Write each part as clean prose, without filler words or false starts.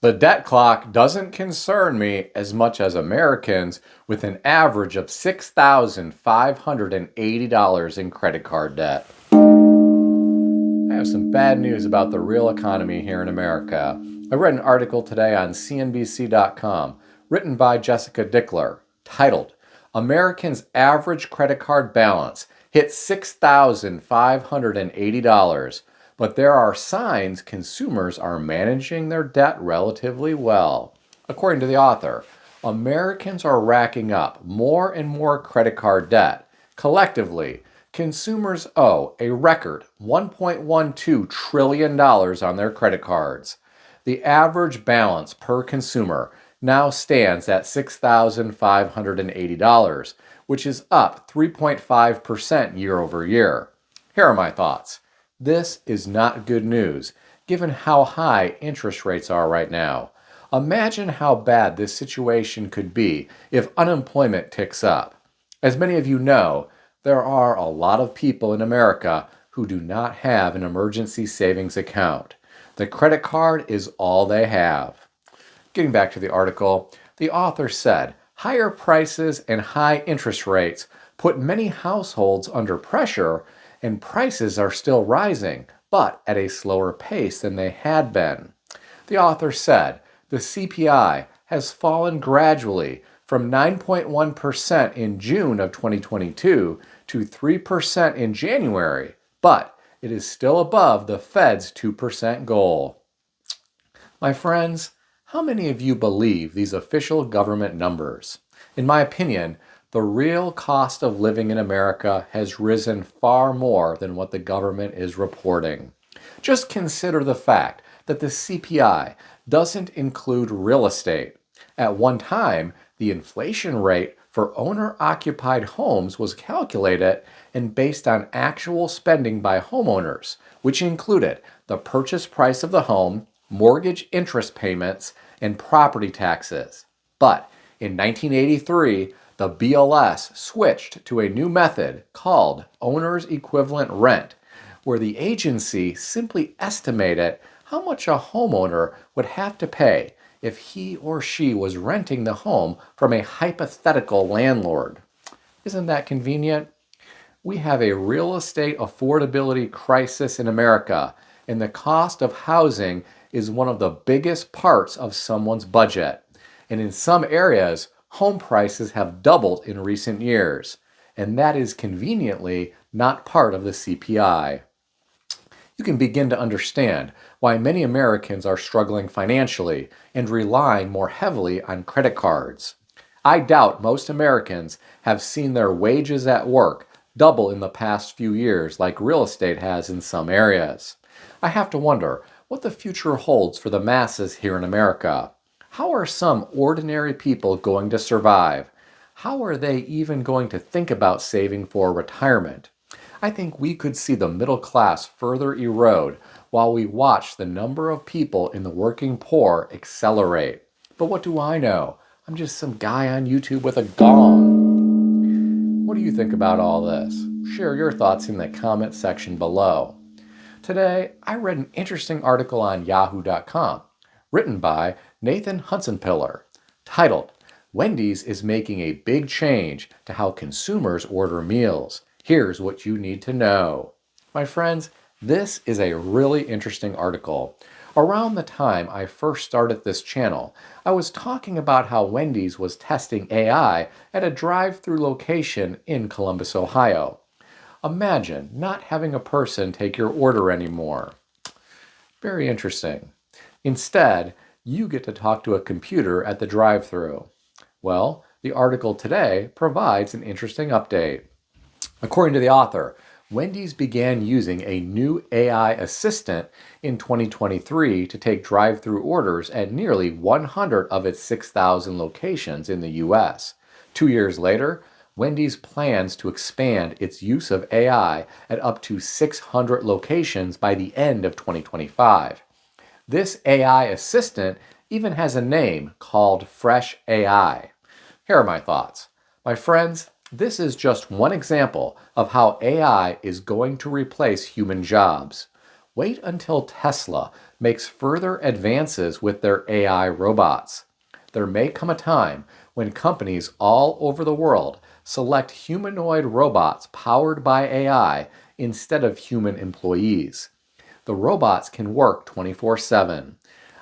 The debt clock doesn't concern me as much as Americans with an average of $6,580 in credit card debt. I have some bad news about the real economy here in America. I read an article today on CNBC.com written by Jessica Dickler titled, Americans' Average Credit Card Balance Hit $6,580, but there are signs consumers are managing their debt relatively well. According to the author, Americans are racking up more and more credit card debt. Collectively, consumers owe a record $1.12 trillion on their credit cards. The average balance per consumer now stands at $6,580, which is up 3.5% year over year. Here are my thoughts. This is not good news, given how high interest rates are right now. Imagine how bad this situation could be if unemployment ticks up. As many of you know, there are a lot of people in America who do not have an emergency savings account. The credit card is all they have. Getting back to the article, the author said, higher prices and high interest rates put many households under pressure, and prices are still rising, but at a slower pace than they had been. The author said, the CPI has fallen gradually from 9.1% in June of 2022 to 3% in January, but it is still above the Fed's 2% goal. My friends, how many of you believe these official government numbers? In my opinion, the real cost of living in America has risen far more than what the government is reporting. Just consider the fact that the CPI doesn't include real estate. At one time, the inflation rate for owner-occupied homes was calculated and based on actual spending by homeowners, which included the purchase price of the home, mortgage interest payments, and property taxes. But in 1983, the BLS switched to a new method called owner's equivalent rent, where the agency simply estimated how much a homeowner would have to pay if he or she was renting the home from a hypothetical landlord. Isn't that convenient? We have a real estate affordability crisis in America, and the cost of housing is one of the biggest parts of someone's budget. And in some areas, home prices have doubled in recent years, and that is conveniently not part of the CPI. You can begin to understand why many Americans are struggling financially and relying more heavily on credit cards. I doubt most Americans have seen their wages at work double in the past few years like real estate has in some areas. I have to wonder what the future holds for the masses here in America. How are some ordinary people going to survive? How are they even going to think about saving for retirement? I think we could see the middle class further erode while we watch the number of people in the working poor accelerate. But what do I know? I'm just some guy on YouTube with a gong. What do you think about all this? Share your thoughts in the comment section below. Today, I read an interesting article on yahoo.com written by Nathan Hunsenpiller titled, Wendy's is making a big change to how consumers order meals. Here's what you need to know. My friends, this is a really interesting article. Around the time I first started this channel, I was talking about how Wendy's was testing AI at a drive-thru location in Columbus, Ohio. Imagine not having a person take your order anymore. Very interesting. Instead, you get to talk to a computer at the drive-thru. Well, the article today provides an interesting update. According to the author, Wendy's began using a new AI assistant in 2023 to take drive-thru orders at nearly 100 of its 6,000 locations in the U.S. 2 years later, Wendy's plans to expand its use of AI at up to 600 locations by the end of 2025. This AI assistant even has a name called Fresh AI. Here are my thoughts. My friends, this is just one example of how AI is going to replace human jobs. Wait until Tesla makes further advances with their AI robots. There may come a time when companies all over the world select humanoid robots powered by AI instead of human employees. The robots can work 24/7.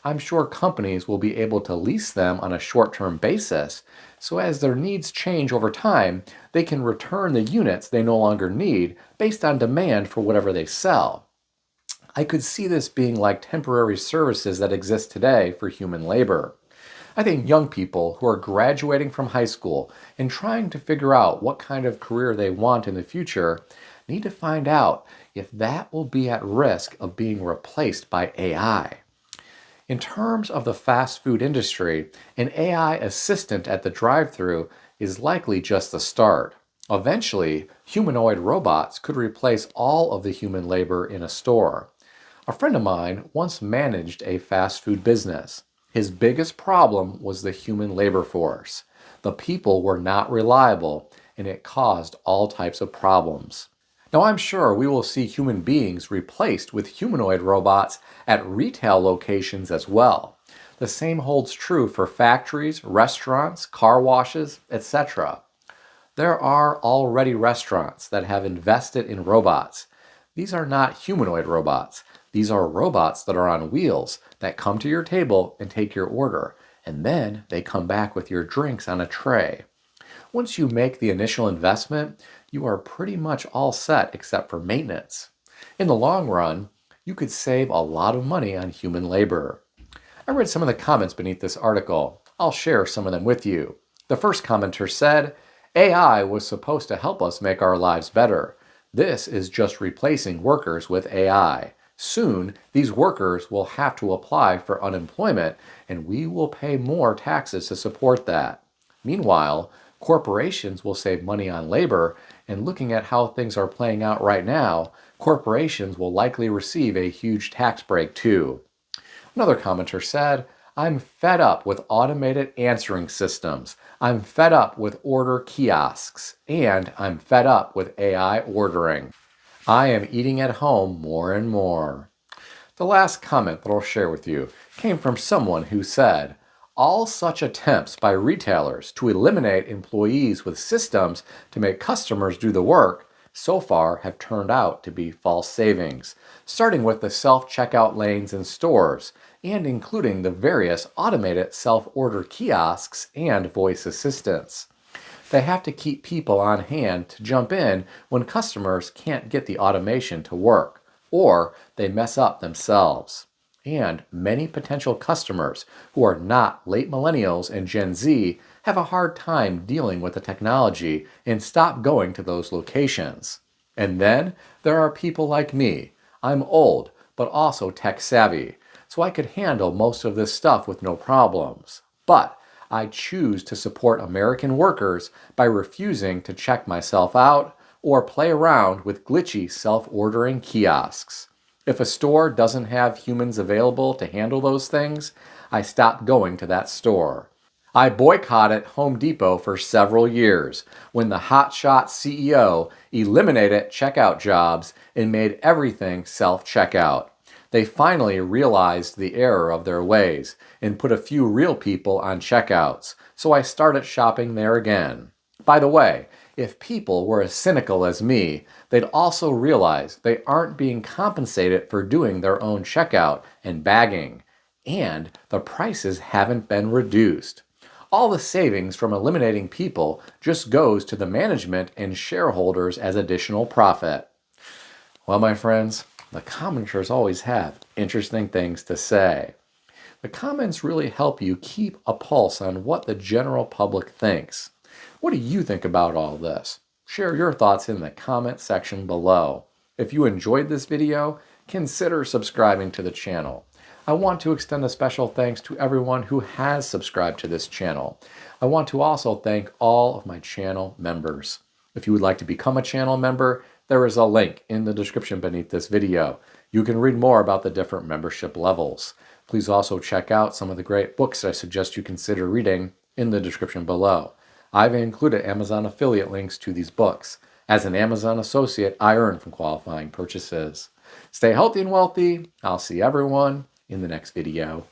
I'm sure companies will be able to lease them on a short term basis, so as their needs change over time, they can return the units they no longer need based on demand for whatever they sell. I could see this being like temporary services that exist today for human labor. I think young people who are graduating from high school and trying to figure out what kind of career they want in the future need to find out if that will be at risk of being replaced by AI. In terms of the fast food industry, an AI assistant at the drive-thru is likely just the start. Eventually, humanoid robots could replace all of the human labor in a store. A friend of mine once managed a fast food business. His biggest problem was the human labor force. The people were not reliable, and it caused all types of problems. Now, I'm sure we will see human beings replaced with humanoid robots at retail locations as well. The same holds true for factories, restaurants, car washes, etc. There are already restaurants that have invested in robots. These are not humanoid robots. These are robots that are on wheels that come to your table and take your order, and then they come back with your drinks on a tray. Once you make the initial investment, you are pretty much all set except for maintenance. In the long run, you could save a lot of money on human labor. I read some of the comments beneath this article. I'll share some of them with you. The first commenter said, AI was supposed to help us make our lives better. This is just replacing workers with AI. Soon, these workers will have to apply for unemployment, and we will pay more taxes to support that. Meanwhile, corporations will save money on labor, and looking at how things are playing out right now, corporations will likely receive a huge tax break too. Another commenter said, I'm fed up with automated answering systems. I'm fed up with order kiosks. And I'm fed up with AI ordering. I am eating at home more and more. The last comment that I'll share with you came from someone who said, all such attempts by retailers to eliminate employees with systems to make customers do the work so far have turned out to be false savings, starting with the self-checkout lanes in stores and including the various automated self-order kiosks and voice assistants. They have to keep people on hand to jump in when customers can't get the automation to work, or they mess up themselves. And many potential customers who are not late millennials and Gen Z have a hard time dealing with the technology and stop going to those locations. And then there are people like me. I'm old, but also tech savvy, so I could handle most of this stuff with no problems. But I choose to support American workers by refusing to check myself out or play around with glitchy self-ordering kiosks. If a store doesn't have humans available to handle those things, I stop going to that store. I boycotted Home Depot for several years when the hotshot CEO eliminated checkout jobs and made everything self-checkout. They finally realized the error of their ways and put a few real people on checkouts, so I started shopping there again. By the way, if people were as cynical as me, they'd also realize they aren't being compensated for doing their own checkout and bagging, and the prices haven't been reduced. All the savings from eliminating people just goes to the management and shareholders as additional profit. Well, my friends, the commenters always have interesting things to say. The comments really help you keep a pulse on what the general public thinks. What do you think about all this? Share your thoughts in the comment section below. If you enjoyed this video, consider subscribing to the channel. I want to extend a special thanks to everyone who has subscribed to this channel. I want to also thank all of my channel members. If you would like to become a channel member, there is a link in the description beneath this video. You can read more about the different membership levels. Please also check out some of the great books I suggest you consider reading in the description below. I've included Amazon affiliate links to these books. As an Amazon associate, I earn from qualifying purchases. Stay healthy and wealthy. I'll see everyone in the next video.